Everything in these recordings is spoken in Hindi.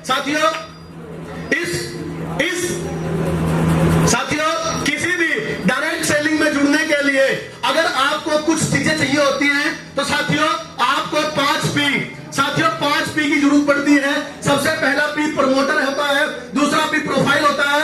साथियों किसी भी डायरेक्ट सेलिंग में जुड़ने के लिए अगर आपको कुछ चीजें चाहिए होती हैं तो साथियों आपको 5 P की जरूरत पड़ती है। सबसे पहला P प्रमोटर होता है, दूसरा P प्रोफाइल होता है,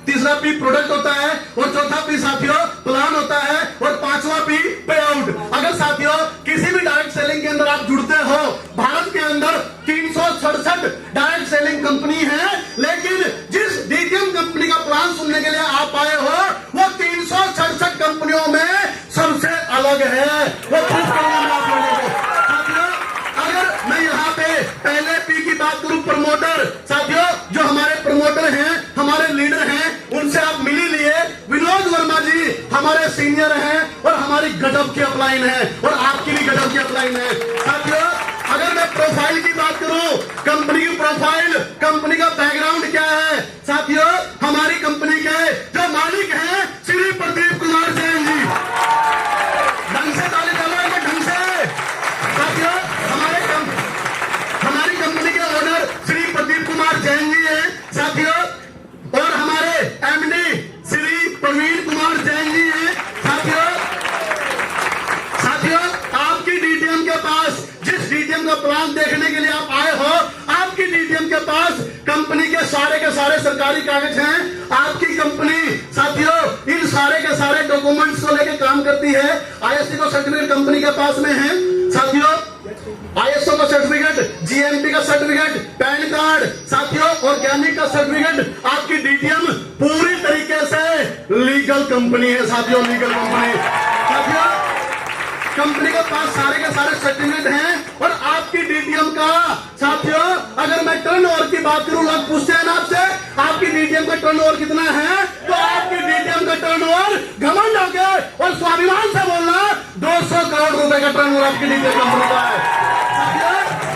तीसरा P प्रोडक्ट होता है और चौथा P साथियों प्लान होता है और पांचवा P पे आउट। अगर साथियों किसी भी डायरेक्ट सेलिंग के अंदर आप जुड़ते हो, भारत के अंदर 367 डायरेक्ट सेलिंग कंपनी है, लेकिन जिस डीटीएम कंपनी का प्लान सुनने के लिए आप आए हो वो 367 कंपनियों में सबसे अलग है। वो अगर मैं यहाँ पे पहले P की बात करूं, प्रमोटर, साथियों जो हमारे प्रमोटर हैं, हमारे लीडर हैं, उनसे आप मिल ही लिए। विनोद वर्मा जी हमारे सीनियर हैं और हमारी गजब की अपलाइन है और आपकी भी गजब की अपलाइन है। साथियों अगर मैं प्रोफाइल की बात करूं, कंपनी की प्रोफाइल, कंपनी का बैकग्राउंड क्या है, साथियों हमारी कंपनी के जो मालिक हैं श्री प्रदीप कुमार जैन जी, ढंग से ताली बजाएंगे, ढंग से। साथियों हमारी कंपनी के ओनर श्री प्रदीप कुमार जैन जी हैं साथियों, और हमारे एमडी श्री प्रवीण कुमार जैन जी हैं साथियों आपकी डीटीएम के पास जिस डीटीएम का प्लान देखने के लिए आप आए हो, आपकी डीटीएम के पास कंपनी के सारे सरकारी कागज हैं। आपकी कंपनी साथियों इन सारे के सारे डॉक्यूमेंट्स को लेकर काम करती है। आईएससी का सर्टिफिकेट कंपनी के पास में है साथियों, आईएसओ का सर्टिफिकेट, जीएमपी का सर्टिफिकेट, पैन कार्ड साथियों, ऑर्गेनिक का सर्टिफिकेट। आपकी डीटीएम पूरी तरीके से लीगल कंपनी है साथियों, लीगल कंपनी। साथियों कंपनी के पास सारे के सारे सर्टिफिकेट हैं और आपकी डीटीएम का साथियों अगर मैं टर्नओवर की बात करूं, लोग पूछते हैं ना आपसे आपकी डीटीएम का टर्नओवर कितना है, तो आपकी डीटीएम का टर्नओवर घमंड हो गया और स्वाभिमान से बोलना 200 करोड़ रुपए का टर्नओवर आपकी डीटीएम कंपनी का है।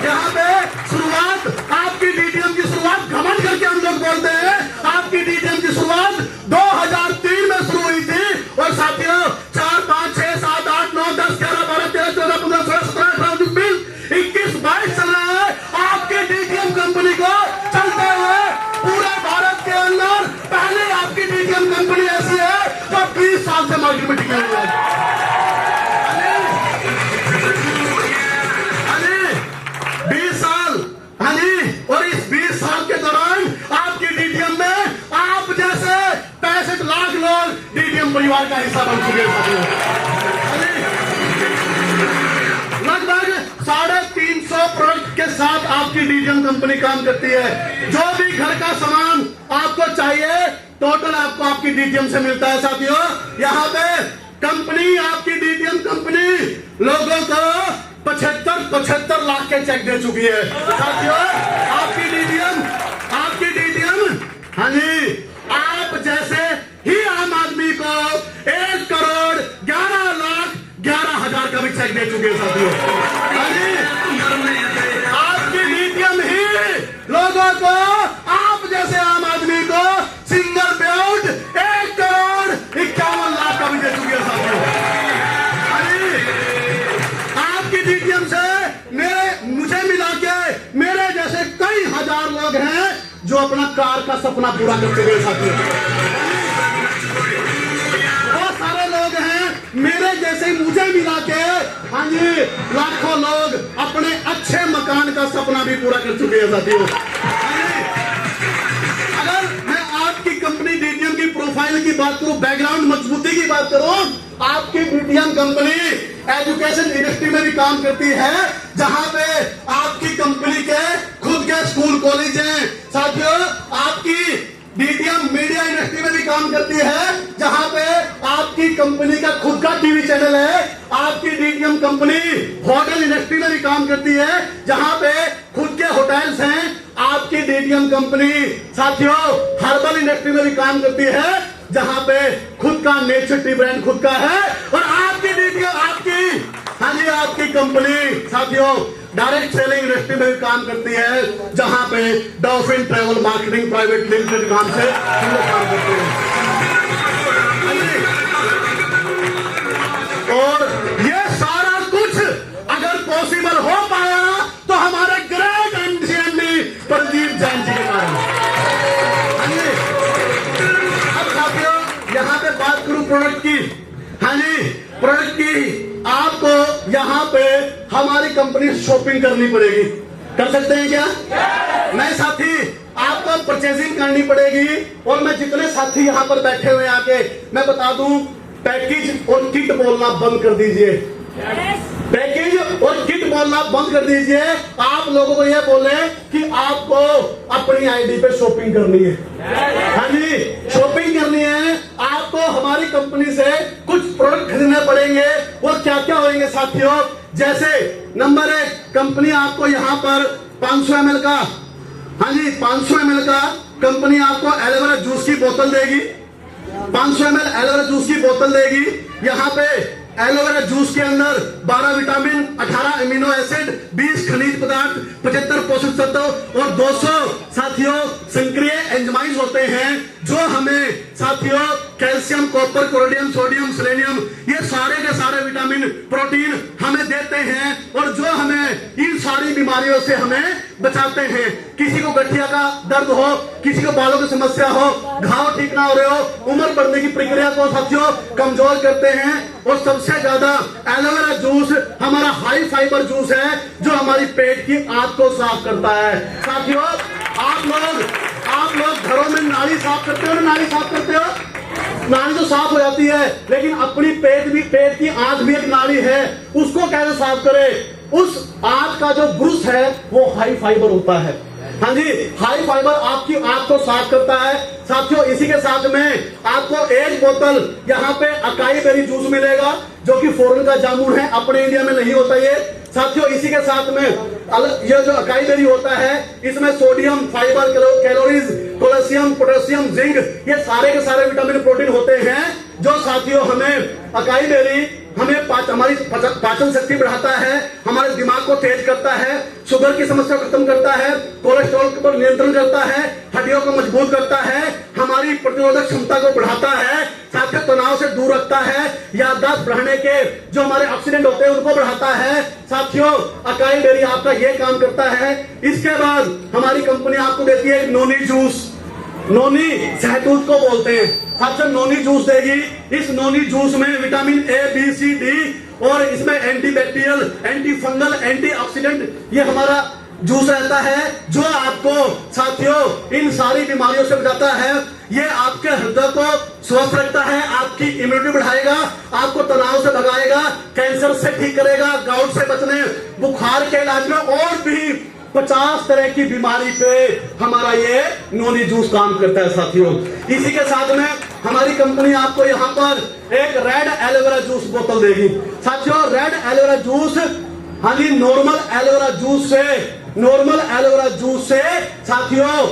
यहाँ पे शुरुआत आपकी डीटीएम की शुरुआत घमंड करके हम लोग बोलते हैं, आपकी डीटीएम की शुरुआत 2003 में शुरू हुई थी और साथियों 4, 5, 6, 7, 8, 9, 10, 11, 12, 13, 14, 15, 16, 17, 18, 19, 20, 21, 22 चल रहा है। आपके डीटीएम कंपनी को चलते हुए पूरे भारत के अंदर पहले आपकी डीटीएम कंपनी ऐसी है जो 20 साल से मार्केट में टिकी हुई है। 20 साल, हाँ जी, और इस 20 साल के दौरान आपकी डीटीएम में आप जैसे 65 लाख लोग डीटीएम परिवार का हिस्सा बन चुके हैं। लगभग 350 प्रोडक्ट के साथ आपकी डीटीएम कंपनी काम करती है। जो भी घर का सामान आपको चाहिए टोटल आपको आपकी डीटीएम से मिलता है साथियों। यहाँ पे कंपनी, आपकी डीटीएम कंपनी लोगों को 75 लाख के चेक दे चुकी है साथियों। आपकी डीटीएम हाँ जी, आप जैसे ही आम आदमी को 1 करोड़ 11 लाख 11 हजार का भी चेक दे चुके हैं साथियों। हाँ जी, आपकी डीटीएम ही लोगों को, आप जैसे आम आदमी को सिंगल पे आउट 1 करोड़ 51 लाख का भी दे चुके हैं साथियों। आपकी डीटीएम से मुझे मिला के मेरे जैसे कई हजार लोग हैं जो अपना कार का सपना पूरा कर चुके हैं साथियों। बहुत सारे लोग हैं मेरे जैसे मुझे मिला के, हाँ जी, लाखों लोग अपने अच्छे मकान का सपना भी पूरा कर चुके हैं साथियों। अगर मैं आपकी कंपनी डीटीएम की प्रोफाइल की बात करूं, बैकग्राउंड मजबूती की बात करूं, आपकी डीटीएम कंपनी एजुकेशन इंडस्ट्री में भी काम करती है, जहां पे आपकी कंपनी के खुद के स्कूल कॉलेज हैं साथियों। आपकी डीटीएम मीडिया इंडस्ट्री में भी काम करती है, जहां पे आपकी कंपनी का खुद का टीवी चैनल है। आपकी डीटीएम कंपनी होटल इंडस्ट्री में भी काम करती है, जहां पे खुद के होटल्स हैं। आपकी डीटीएम कंपनी साथियों हर्बल इंडस्ट्री में भी काम करती है, जहां पे खुद का नेचर टी ब्रांड खुद का है। और आपकी डीटीएम, हाँ जी, आपकी कंपनी साथियों डायरेक्ट सेलिंग इंडस्ट्री में भी काम करती है, जहां पे dolphin travel marketing private limited काम से काम करते हैं। और ये सारा कुछ अगर पॉसिबल हो पाया तो हमारे ग्रेट एमडी प्रदीप प्रोडक्ट की आपको यहाँ पे हमारी कंपनी शॉपिंग करनी पड़ेगी। कर सकते हैं क्या? नहीं साथी, आपको परचेजिंग करनी पड़ेगी। और मैं जितने साथी यहाँ पर बैठे हुए आके मैं बता दूं, पैकेज और किट बोलना बंद कर दीजिए। पैकेज और किट बोलना बंद कर दीजिए। आप लोगों को यह बोले कि आपको अपनी आईडी पे शॉपिंग करनी है। हाँ जी, शॉपिंग करनी है। आपको हमारी कंपनी से कुछ प्रोडक्ट खरीदने पड़ेंगे। वो क्या क्या होंगे साथियों? जैसे नंबर 1, कंपनी आपको यहाँ पर 500 ml का, हाँ जी 500 ml का कंपनी आपको एलोवेरा जूस की बोतल देगी। 500 ml एलोवेरा जूस की बोतल देगी। यहाँ पे एलोवेरा जूस के अंदर 12 विटामिन, 18 अमीनो एसिड, 20 खनिज पदार्थ, 75 पोषक तत्व और 200 साथियों सक्रिय एंजाइम्स होते हैं, जो हमें साथियों calcium, copper, chlorine, sodium, selenium, ये सारे के सारे विटामिन, प्रोटीन हमें देते हैं और जो हमें इन सारी बीमारियों से हमें बचाते हैं। किसी को गठिया का दर्द हो, किसी को बालों की समस्या हो, घाव ठीक ना हो रहे हो, उम्र बढ़ने की प्रक्रिया को साथियों कमजोर करते हैं। और सबसे ज्यादा एलोवेरा जूस हमारा हाई फाइबर जूस है, जो हमारी पेट की आंत को साफ करता है। साथियों, आप लोग घरों में नाली साफ करते हो ना? नाली साफ करते हो? नाली तो साफ हो जाती है, लेकिन अपनी पेट की आंत भी एक नाली है, उसको कैसे साफ करें? उस आंत का जो ब्रुश है वो हाई फाइबर होता है। हाँ जी, हाई फाइबर आपकी आंत को साफ करता है। साथियों, इसी के साथ में आपको एक बोतल यहाँ पे अकाई बेरी जूस मिलेगा, जो कि फॉरेन का जामुन है, अपने इंडिया में नहीं होता ये। साथियों, इसी के साथ में ये जो अकाई बेरी होता है, इसमें sodium, fibre, calories, calcium, potassium, zinc, ये सारे के सारे विटामिन, प्रोटीन होते हैं, जो साथियों हमें अकाई बेरी हमें हमारी पाचन शक्ति बढ़ाता है, हमारे दिमाग को तेज करता है, शुगर की समस्या खत्म करता है, कोलेस्ट्रॉल पर नियंत्रण करता है, हड्डियों को मजबूत करता है, हमारी प्रतिरोधक क्षमता को बढ़ाता है, साथ ही तनाव से दूर रखता है, याददाश्त बढ़ाने के जो हमारे ऑक्सीडेंट होते हैं उनको बढ़ाता है। साथियों, अकाई बेरी आपका ये काम करता है। इसके बाद हमारी कंपनी आपको देती है नोनी जूस। नोनी शहतूत को बोलते हैं। साथियों, नोनी जूस देगी। इस नोनी जूस में vitamin A, B, C, D और इसमें anti bacterial, anti fungal, anti oxidant ये हमारा जूस रहता है, जो आपको साथियों इन सारी बीमारियों से बचाता है। ये आपके हृदय को स्वस्थ रखता है, आपकी इम्यूनिटी बढ़ाएगा, आपको तनाव से भगाएगा, कैंसर से ठीक करेगा, गाउट से बचने, बुखार के इलाज में और भी 50 तरह की बीमारी पे हमारा ये नोनी जूस काम करता है। साथियों, इसी के साथ में हमारी कंपनी आपको यहाँ पर एक रेड एलोवेरा जूस बोतल देगी। साथियों, रेड एलोवेरा जूस, हाँ जी, नॉर्मल एलोवेरा जूस से साथियों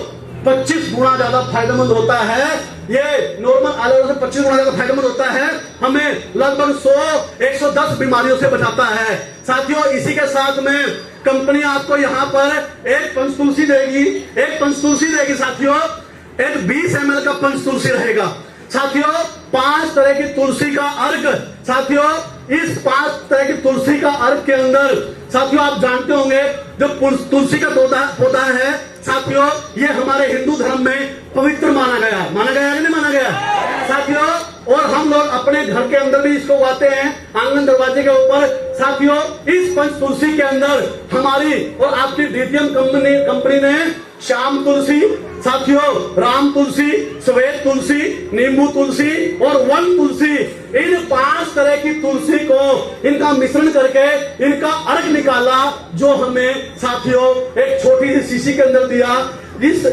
25 गुना ज्यादा फायदेमंद होता है। ये नॉर्मल एलोवेरा से 25 गुना ज्यादा फायदेमंद होता है, हमें लगभग 100-110 बीमारियों से बचाता है। साथियों, इसी के साथ में कंपनी आपको यहाँ पर एक पंचतुलसी देगी। साथियों, एक 20 ml का पंचतुलसी रहेगा। साथियों, 5 तरह की तुलसी का अर्क। साथियों, इस 5 तरह की तुलसी का अर्क के अंदर साथियों आप जानते होंगे, जो तुलसी का पौधा है साथियों, ये हमारे हिंदू धर्म में पवित्र माना गया या नहीं माना गया साथियों? और हम लोग अपने घर के अंदर भी इसको उगाते हैं, आंगन दरवाजे के ऊपर। साथियों, इस पंच तुलसी के अंदर हमारी और आपकी डीटीएम कंपनी ने श्याम तुलसी, साथियों राम तुलसी, श्वेत तुलसी, नींबू तुलसी और वन तुलसी, इन 5 तरह की तुलसी को इनका मिश्रण करके इनका अर्क निकाला, जो हमें साथियों एक छोटी सी शीशी के अंदर दिया। इस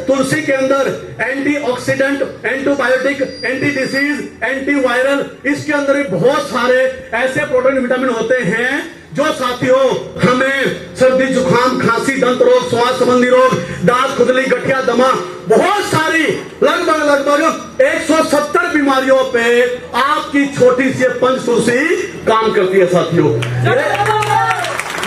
तुलसी के अंदर antioxidant, antibiotic, anti disease, antiviral, इसके अंदर भी बहुत सारे ऐसे प्रोटीन, विटामिन होते हैं, जो साथियों हमें सर्दी, जुकाम, खांसी, दंत रोग, श्वास संबंधी रोग, दांत, खुजली, गठिया, दमा, बहुत सारी लगभग 170 बीमारियों पे आपकी छोटी सी पंच तुलसी काम करती है। साथियों,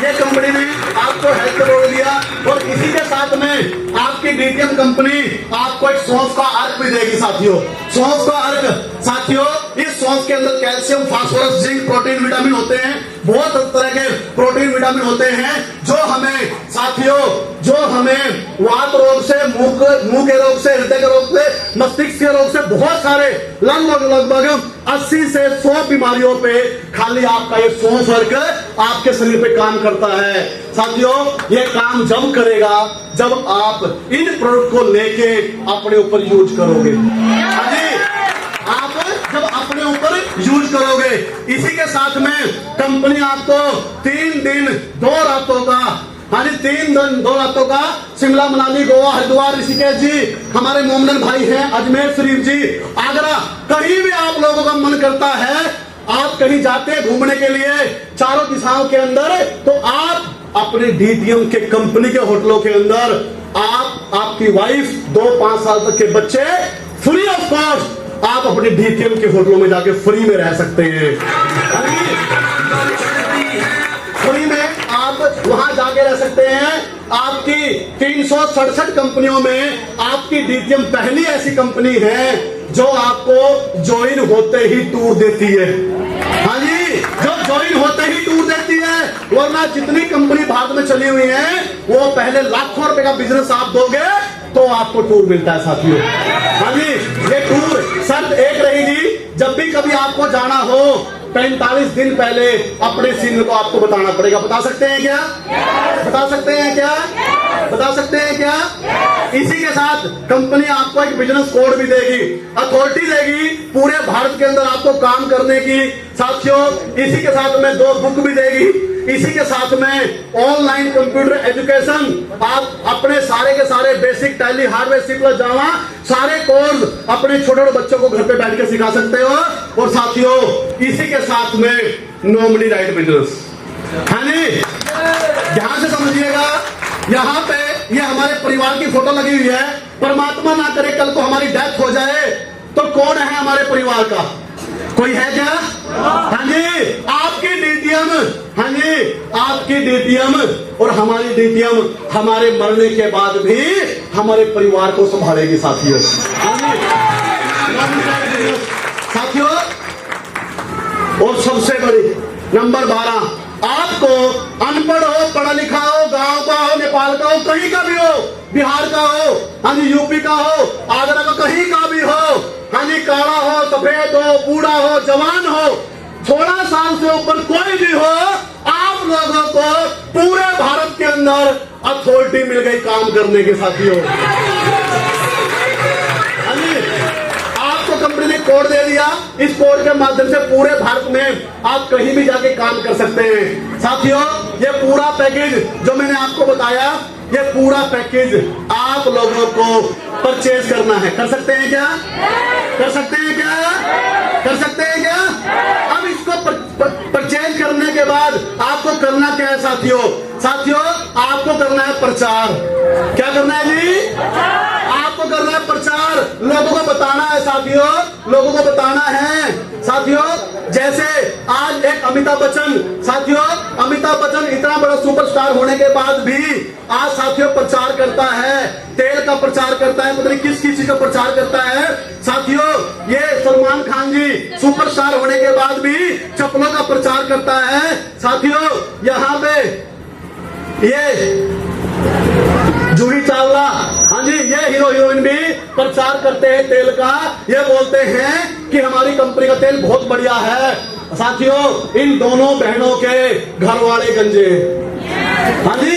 ये कंपनी ने आपको हेल्थ रोड दिया और इसी के साथ में आपकी डीटीएम कंपनी आपको एक सौंफ का अर्क भी देगी। साथियों, सौंफ का अर्क, साथियों इस सौंफ के अंदर calcium, phosphorus, zinc, protein, vitamin होते हैं, बहुत तरह के प्रोटीन विटामिन होते हैं जो हमें साथियों, जो हमें वात रोग से, मुंह के रोग से, हृदय के रोग से, मस्तिष्क के रोग से, बहुत सारे लगभग 80 से 100 बीमारियों पे खाली आपका ये सौंफ वर्ग आपके शरीर पे काम करता है। साथियों ये काम जब करेगा जब आप इन प्रोडक्ट को लेके अपने ऊपर यूज करोगे। हाँ जी, आप जब अपने ऊपर यूज करोगे। इसी के साथ में कंपनी आपको 3 दिन 2 रातों का, हाँ जी 3 दिन 2 रातों का शिमला, मनाली, गोवा, हरिद्वार, ऋषिकेश जी, हमारे मोमडन भाई हैं, अजमेर शरीफ जी, आगरा, कहीं भी आप लोगों का मन करता है, आप कहीं जाते हैं घूमने के लिए चारों दिशाओं के अंदर, तो आप अपने डीटीएम के कंपनी के होटलों के अंदर आप, आपकी वाइफ, 2-5 साल तक के बच्चे फ्री ऑफ कॉस्ट आप अपने डीटीएम के होटलों में जाके फ्री में रह सकते हैं। फ्री में आप वहां जाके रह सकते हैं। आपकी 367 कंपनियों में आपकी डीटीएम पहली ऐसी कंपनी है जो आपको ज्वाइन होते ही टूर देती है। हाँ जी, जो ज्वाइन होते ही टूर देती है, वरना जितनी कंपनी भारत में चली हुई है वो पहले लाखों रुपए का बिजनेस आप दोगे तो आपको टूर मिलता है साथियों। हाँ जी, ये टूर शर्त एक रहेगी, जब भी कभी आपको जाना हो 45 दिन पहले अपने सीनियर को आपको बताना पड़ेगा। बता सकते हैं क्या? बता सकते हैं क्या? बता सकते हैं क्या? इसी के साथ कंपनी आपको एक बिजनेस कोड भी देगी, अथॉरिटी देगी पूरे भारत के अंदर आपको काम करने की। साथियों इसी के साथ में 2 बुक भी देगी। इसी के साथ में ऑनलाइन कंप्यूटर एजुकेशन, आप अपने सारे के सारे basic Tally, hardware, C plus, Java, सारे कोर्स अपने छोटे छोटे बच्चों को घर पे बैठ के सिखा सकते हो। और साथियों इसी के साथ में नॉमिनी राइट बिजनेस। हाँ जी, ध्यान से समझिएगा, यहाँ पे ये हमारे परिवार की फोटो लगी हुई है। परमात्मा ना करे कल को हमारी डेथ हो जाए तो कौन है हमारे परिवार का? कोई है क्या? हाँ जी, आपकी डीटीएम, हाँ जी आपकी डीटीएम और हमारी डीटीएम हमारे मरने के बाद भी हमारे परिवार को संभालेगी साथियों। हाँ जी साथियों, और सबसे बड़ी नंबर 12, आपको अनपढ़ हो, पढ़ा लिखा हो, गांव का हो, नेपाल का हो, कहीं का भी हो, बिहार का हो, हाँ जी यूपी का हो, आगरा का, कहीं का भी हो, हाँ जी काला हो, सफेद हो, बूढ़ा हो, जवान हो, 16 साल से ऊपर कोई भी हो, आप लोगों को पूरे भारत के अंदर अथॉरिटी मिल गई काम करने के साथियों। हाँ जी, आपको कंपनी ने कोड दे दिया, इस कोड के माध्यम से पूरे भारत में आप कहीं भी जाके काम कर सकते हैं। साथियों ये पूरा पैकेज जो मैंने आपको बताया, ये पूरा पैकेज आप लोगों को परचेज करना है। कर सकते हैं क्या? कर सकते हैं क्या? कर सकते हैं क्या? अब इसको परचेज करने के बाद आपको करना क्या है साथियों? साथियों आपको करना है प्रचार। क्या करना है जी? आपको करना है प्रचार, लोगों को बताना है साथियों, लोगों को बताना है साथियों। जैसे आज एक अमिताभ बच्चन, साथियों अमिताभ बच्चन इतना बड़ा सुपरस्टार होने के बाद भी आज साथियों प्रचार करता है, तेल का प्रचार करता है, मतलब किस चीज का प्रचार करता है साथियों। ये सलमान खान जी सुपरस्टार होने के बाद भी चप्पलों का प्रचार करता है साथियों। यहाँ पे ये जूही चावला, हाँ जी ये हीरो हीरोइन भी प्रचार करते हैं तेल का। ये बोलते हैं कि हमारी कंपनी का तेल बहुत बढ़िया है। साथियों इन दोनों बहनों के घर वाले गंजे, हाँ जी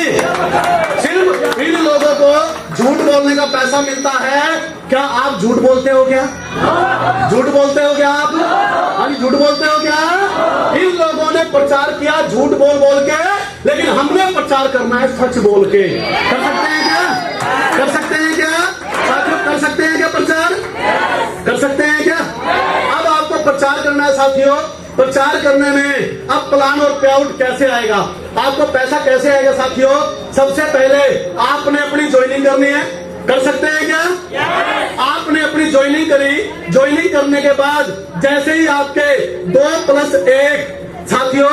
सिर्फ इन लोगों को झूठ बोलने का पैसा मिलता है। क्या आप झूठ बोलते हो क्या? झूठ बोलते हो क्या आप? हाँ जी झूठ बोलते हो क्या? इन लोगों ने प्रचार किया झूठ बोल बोल के, लेकिन हमने प्रचार करना है सच बोल के। कर सकते हैं क्या? कर सकते हैं क्या साथियों? कर सकते हैं क्या प्रचार? कर सकते हैं क्या? अब आपको प्रचार करना है साथियों। प्रचार करने में अब प्लान और पे आउट कैसे आएगा, आपको पैसा कैसे आएगा साथियों? सबसे पहले आपने अपनी ज्वाइनिंग करनी है। कर सकते हैं क्या? आपने अपनी ज्वाइनिंग करी, ज्वाइनिंग करने के बाद जैसे ही आपके 2+1 साथियों,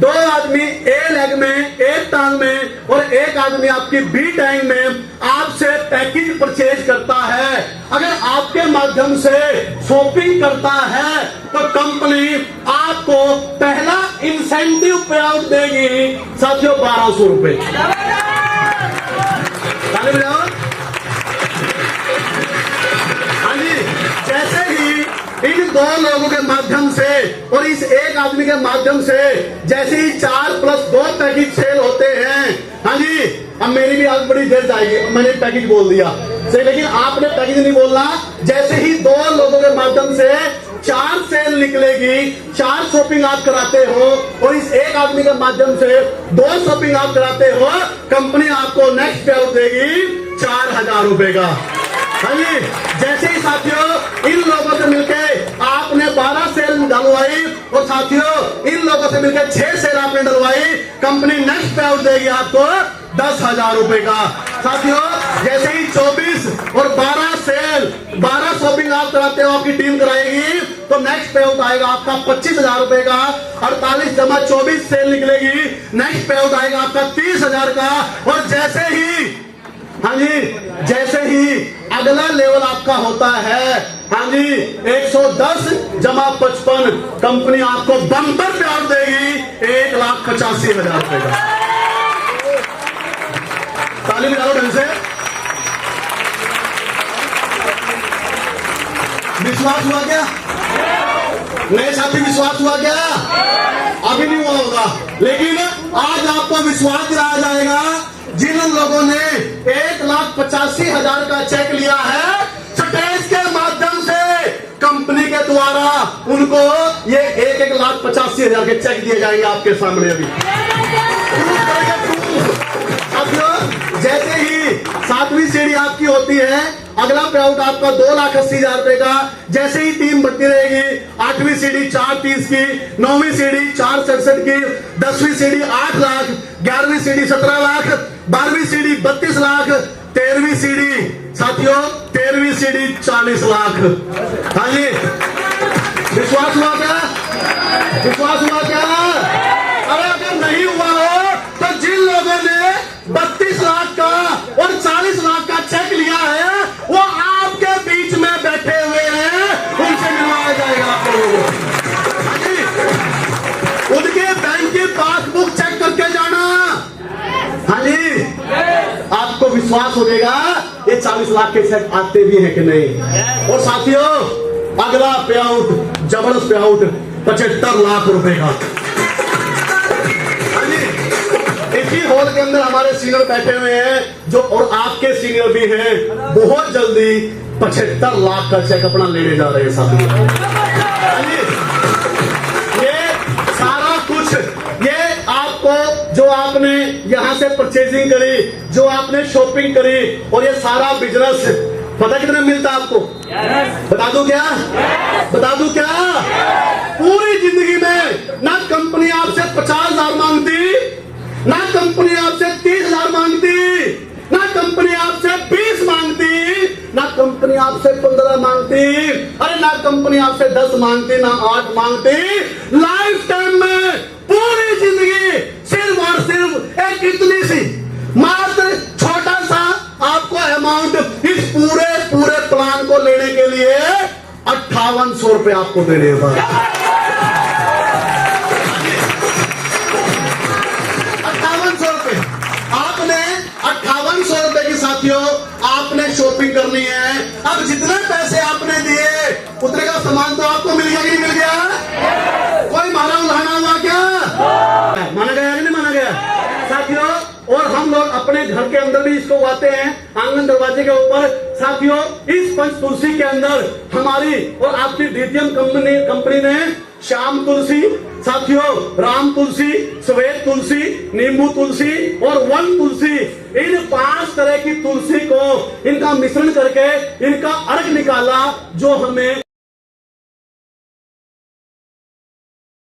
2 आदमी ए लेग में, एक टांग में और एक आदमी आपकी बी टांग में, आप आपसे पैकेज परचेज करता है, अगर आपके माध्यम से शॉपिंग करता है, तो कंपनी आपको पहला इंसेंटिव पे आउट देगी साथियों 1200 रुपए। हाँ जी, जैसे ही इन दो लोगों के माध्यम से और इस एक आदमी के माध्यम से जैसे ही 4+2 पैकेज सेल होते हैं, हाँ जी, अब मेरी भी आज बड़ी देर जाएगी, मैंने पैकेज बोल दिया सही, लेकिन आपने पैकेज नहीं बोलना। जैसे ही दो लोगों के माध्यम से 4 सेल निकलेगी, 4 शॉपिंग आप कराते हो और इस एक आदमी के माध्यम से 2 शॉपिंग आप कराते हो, कंपनी आपको नेक्स्ट पे आउट देगी 4000 रुपए का। हाँ जी, जैसे ही साथियों इन लोगों से मिलके आपने 12 सेल डलवाई और साथियों इन लोगों से मिलकर 6 सेल आपने डलवाई, कंपनी नेक्स्ट पे आउट देगी आपको 10,000 रुपए का। साथियों जैसे ही 24 और 12 सेल 12 शॉपिंग आप कराते हो, आपकी टीम कराएगी, तो नेक्स्ट पे आउट आएगा आपका 25,000 रुपए का। 48 जमा 24 सेल निकलेगी, नेक्स्ट पे आउट आएगा आपका 30,000 का। और जैसे ही हाँ जी, जैसे ही अगला लेवल आपका होता है, हाँ जी, 110 जमा 55 कंपनी आपको बम्पर पे आउट देगी 1,85,000 रुपए का। ताली बजाओ ढंग से। विश्वास हुआ क्या? नए साथी विश्वास हुआ क्या? अभी नहीं हुआ होगा, लेकिन आज आपको विश्वास दिलाया जाएगा। जिन लोगों ने 1,85,000 का चेक लिया है स्टेज के माध्यम से कंपनी के द्वारा, उनको ये 1,85,000 के चेक दिए जाएंगे आपके सामने। अभी जैसे ही 7वीं सीढ़ी आपकी होती है, अगला पे आउट आपका 2,80,000 रुपए का। जैसे ही टीम बढ़ती रहेगी, 8वीं सीढ़ी 4,30 की, 9वीं सीढ़ी 4,67 की, 10वीं सीढ़ी 8 लाख, 11वीं सीढ़ी 17 लाख, 12वीं सीढ़ी 32 लाख, 13वीं सीढ़ी साथियों 13वीं सीढ़ी 40 लाख। हाँ जी, विश्वास हुआ क्या? विश्वास हुआ क्या? अरे अगर नहीं हुआ हो तो जिन लोगों ने 32 लाख का और 40 लाख का चेक लिया है, वो आपके बीच में बैठे हुए हैं, उनसे मिलवाया जाएगा आप लोगों को। हाँ जी, उनके बैंक की पासबुक चेक करके जाना। हाँ जी, आपको विश्वास हो जाएगा ये 40 लाख के चेक आते भी हैं कि नहीं। और साथियों अगला पे आउट, जबरदस्त पे आउट 75 लाख रुपए का। हाँ जी, इसी हॉल के अंदर हमारे सीनियर बैठे हुए हैं जो, और आपके सीनियर भी हैं, बहुत जल्दी 75 लाख का चेक अपना लेने जा रहे हैं साथियों। ये सारा कुछ, ये आपको जो आपने यहां से परचेजिंग करी, जो आपने शॉपिंग करी, और ये सारा बिजनेस पता कितना मिलता है आपको? बता दूं क्या? बता दूं क्या? पूरी जिंदगी में ना कंपनी आपसे 50,000 मांगती, ना कंपनी आपसे 30,000 मांगती, ना कंपनी आपसे 20 मांगती, ना कंपनी आपसे 15 मांगती, अरे ना कंपनी आपसे 10 मांगती, ना 8 मांगती। लाइफ टाइम में पूरी जिंदगी सिर्फ और सिर्फ एक इतनी सी मात्र छोटा सा आपको अमाउंट इस पूरे प्लान को लेने के लिए 5800 रुपए आपको देने हैं। 5800 रुपए आपने 5800 रुपए की साथियों आपने शॉपिंग करनी है। अब जितने पैसे आपने दिए उतने का सामान तो आपको मिल गया कि नहीं मिल गया? कोई मारा उलाना हुआ क्या? माना गया कि नहीं माना गया साथियों? और हम लोग अपने घर के अंदर भी इसको उगाते हैं, आंगन दरवाजे के ऊपर। साथियों इस पंचतुलसी के अंदर हमारी और आपकी डीटीएम कंपनी ने श्याम तुलसी, साथियों राम तुलसी, श्वेत तुलसी, नींबू तुलसी और वन तुलसी, इन 5 तरह की तुलसी को इनका मिश्रण करके इनका अर्क निकाला, जो हमें